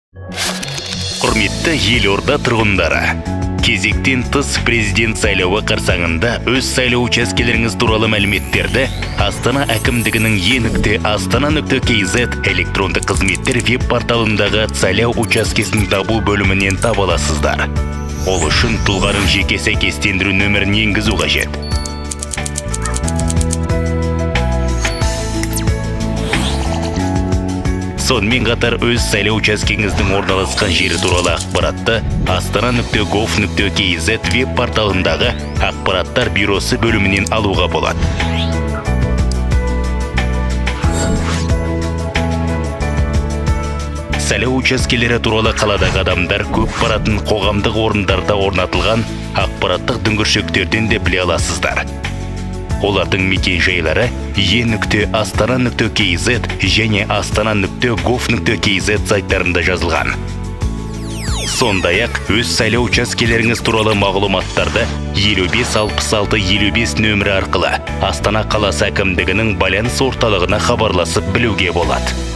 Құрметті елорда тұрғындары, кезектен тыс президент сайлауы қарсаңында өз сайлау учаскелеріңіз туралы мәліметтерді Астана әкімдігінің e-astana.kz электрондық қызметтер веб-порталындағы сайлау учаскесін табу бөлімінен таба аласыздар. Ол үшін тұлғаның жеке сәйкестендіру нөмірін енгізу қажет. Сонымен қатар өз сайлау учаскеңіздің орналасқан жері туралы ақпаратты astana.gov.kz веб-порталындағы ақпараттар бюросы бөлімінен алуға болады. Сайлау учаскелері туралы қаладағы адамдар көп баратын қоғамдық орындарда орнатылған ақпараттық дүңгіршектерден де біле аласыздар. Олардың мекен-жайлары e.astana.kz және astana.gov.kz сайттарында жазылған. Сондай-ақ өз сайлау учаскелеріңіз туралы мағлұматтарды 556655 нөмірі арқылы Астана қаласы әкімдігінің байланыс орталығына хабарласып білуге болады.